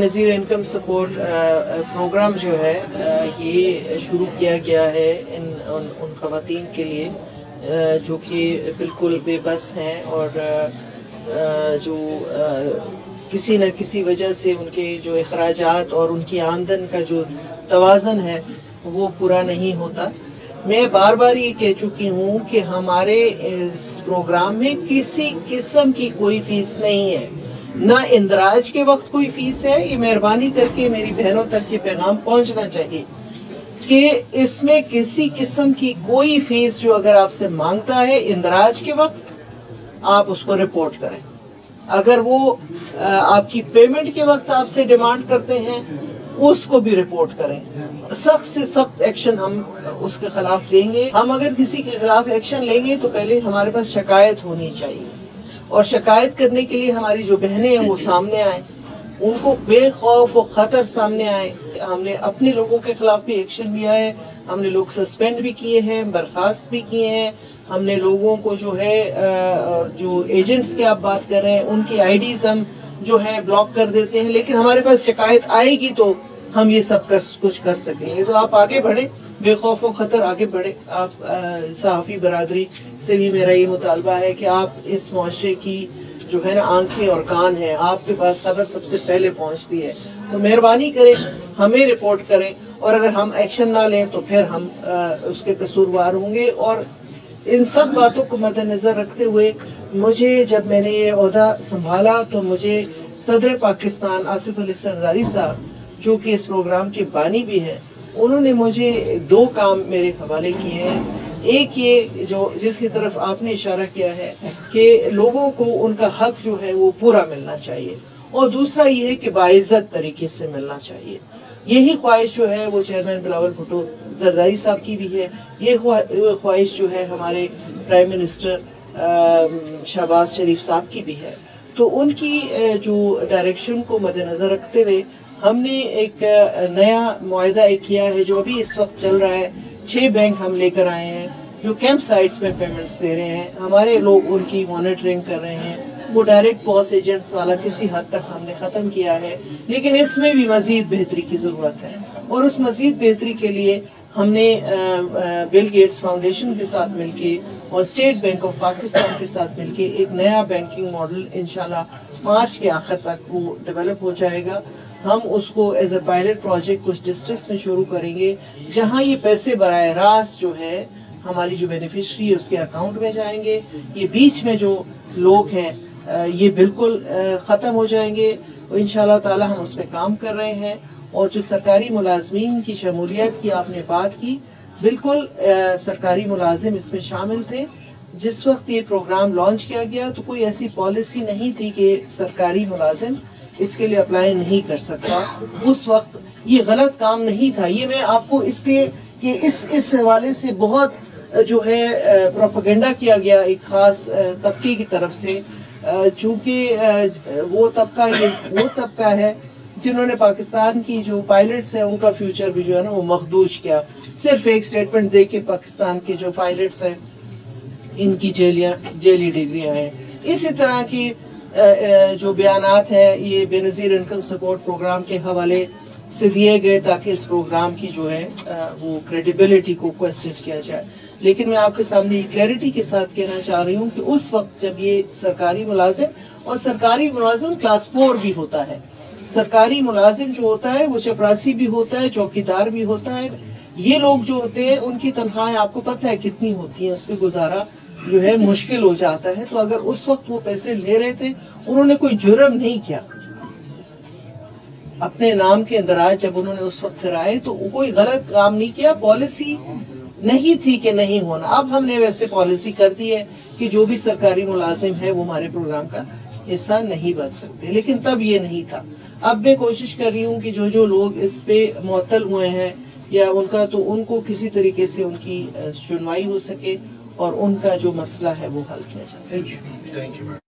نظیر income support programme جو ہے یہ شروع کیا گیا ہے ان خواتین کے لیے جو کہ بالکل بے بس ہیں اور جو کسی نہ کسی وجہ سے ان کے جو اخراجات اور ان کی آمدن کا جو توازن ہے وہ پورا نہیں ہوتا۔ میں بار بار یہ کہہ چکی ہوں کہ ہمارے اس پروگرام میں کسی قسم کی کوئی فیس نہیں ہے، نہ اندراج کے وقت کوئی فیس ہے۔ یہ مہربانی کر کے میری بہنوں تک یہ پیغام پہنچنا چاہیے کہ اس میں کسی قسم کی کوئی فیس جو اگر آپ سے مانگتا ہے اندراج کے وقت آپ اس کو رپورٹ کریں۔ اگر وہ آپ کی پیمنٹ کے وقت آپ سے ڈیمانڈ کرتے ہیں اس کو بھی رپورٹ کریں۔ سخت سے سخت ایکشن ہم اس کے خلاف لیں گے۔ ہم اگر کسی کے خلاف ایکشن لیں گے تو پہلے ہمارے پاس شکایت ہونی چاہیے، اور شکایت کرنے کے لیے ہماری جو بہنیں ہیں وہ سامنے آئیں، ان کو بے خوف و خطر سامنے آئیں۔ ہم نے اپنے لوگوں کے خلاف بھی ایکشن لیا ہے، ہم نے لوگ سسپینڈ بھی کیے ہیں، برخاست بھی کیے ہیں۔ ہم نے لوگوں کو جو ہے جو ایجنٹس کی آپ بات کر رہے ہیں ان کی آئی ڈیز ہم جو ہے بلاک کر دیتے ہیں، لیکن ہمارے پاس شکایت آئے گی تو ہم یہ سب کچھ کر سکیں گے۔ تو آپ آگے بڑھیں، بے خوف و خطر آگے بڑھیں۔ آپ صحافی برادری سے بھی میرا یہ مطالبہ ہے کہ آپ اس معاشرے کی جو ہے نا آنکھیں اور کان ہیں، آپ کے پاس خبر سب سے پہلے پہنچتی ہے، تو مہربانی کریں ہمیں رپورٹ کریں، اور اگر ہم ایکشن نہ لیں تو پھر ہم اس کے قصوروار ہوں گے۔ اور ان سب باتوں کو مد نظر رکھتے ہوئے مجھے جب میں نے یہ عہدہ سنبھالا تو مجھے صدر پاکستان آصف علی زرداری صاحب جو کہ اس پروگرام کے بانی بھی ہیں، انہوں نے مجھے دو کام میرے حوالے کیے ہیں۔ ایک یہ جو جس کی طرف آپ نے اشارہ کیا ہے کہ لوگوں کو ان کا حق جو ہے وہ پورا ملنا چاہیے، اور دوسرا یہ ہے کہ باعزت طریقے سے ملنا چاہیے۔ یہی خواہش جو ہے وہ چیئرمین بلاول بھٹو زرداری صاحب کی بھی ہے، یہ خواہش جو ہے ہمارے پرائم منسٹر شہباز شریف صاحب کی بھی ہے۔ تو ان کی جو ڈائریکشن کو مد نظر رکھتے ہوئے ہم نے ایک نیا معاہدہ کیا ہے جو ابھی اس وقت چل رہا ہے۔ 6 بینک ہم لے کر آئے ہیں جو کیمپ سائٹس میں پیمنٹس دے رہے ہیں، ہمارے لوگ ان کی مانیٹرنگ کر رہے ہیں۔ وہ ڈائریکٹ پوس ایجنٹس والا کسی حد تک ہم نے ختم کیا ہے، لیکن اس میں بھی مزید بہتری کی ضرورت ہے، اور اس مزید بہتری کے لیے ہم نے بل گیٹس فاؤنڈیشن کے ساتھ مل کے اور اسٹیٹ بینک آف پاکستان کے ساتھ مل کے ایک نیا بینکنگ ماڈل انشاءاللہ مارچ کے آخر تک وہ ڈیولپ ہو جائے گا۔ ہم اس کو ایز اے پائلٹ پروجیکٹ کچھ ڈسٹرکٹس میں شروع کریں گے جہاں یہ پیسے براہ راست جو ہے ہماری جو بینیفیشری ہے اس کے اکاؤنٹ میں جائیں گے۔ یہ بیچ میں جو لوگ ہیں یہ بالکل ختم ہو جائیں گے، انشاءاللہ تعالی ہم اس پہ کام کر رہے ہیں۔ اور جو سرکاری ملازمین کی شمولیت کی آپ نے بات کی، بالکل سرکاری ملازم اس میں شامل تھے۔ جس وقت یہ پروگرام لانچ کیا گیا تو کوئی ایسی پالیسی نہیں تھی کہ سرکاری ملازم اس کے لیے اپلائی نہیں کر سکتا۔ اس وقت یہ غلط کام نہیں تھا۔ یہ میں آپ کو اس لیے کہ اس حوالے سے بہت جو ہے پروپیگنڈا کیا گیا ایک خاص طبقے کی طرف سے، چونکہ وہ طبقہ ہے جنہوں نے پاکستان کی جو پائلٹس ہیں ان کا فیوچر بھی جو ہے نا وہ مخدوش کیا۔ صرف ایک سٹیٹمنٹ دے کے پاکستان کے جو پائلٹس ہیں ان کی جیلی ڈگریاں ہیں۔ اسی طرح کی جو بیانات ہیں یہ بے نظیر انکم سپورٹ پروگرام کے حوالے سے دیے گئے تاکہ اس پروگرام کی جو ہے وہ کریڈیبلٹی کو کوسچن کیا جائے۔ لیکن میں آپ کے سامنے یہ کلیئرٹی کے ساتھ کہنا چاہ رہی ہوں کہ اس وقت جب یہ سرکاری ملازم، اور سرکاری ملازم کلاس 4 بھی ہوتا ہے، سرکاری ملازم جو ہوتا ہے وہ چپراسی بھی ہوتا ہے، چوکیدار بھی ہوتا ہے، یہ لوگ جو ہوتے ہیں ان کی تنخواہیں آپ کو پتہ ہے کتنی ہوتی ہیں، اس پہ گزارا جو ہے مشکل ہو جاتا ہے۔ تو اگر اس وقت وہ پیسے لے رہے تھے، انہوں نے کوئی جرم نہیں کیا، اپنے نام کے اندراج جب انہوں نے اس وقت کرائے تو کوئی غلط کام نہیں کیا، پالیسی نہیں تھی کہ نہیں ہونا۔ اب ہم نے ویسے پالیسی کر دی ہے کہ جو بھی سرکاری ملازم ہے وہ ہمارے پروگرام کا حصہ نہیں بن سکتے، لیکن تب یہ نہیں تھا۔ اب میں کوشش کر رہی ہوں کہ جو لوگ اس پہ معطل ہوئے ہیں یا ان کو کسی طریقے سے ان کی سنوائی ہو سکے اور ان کا جو مسئلہ ہے وہ حل کیا جا سکے۔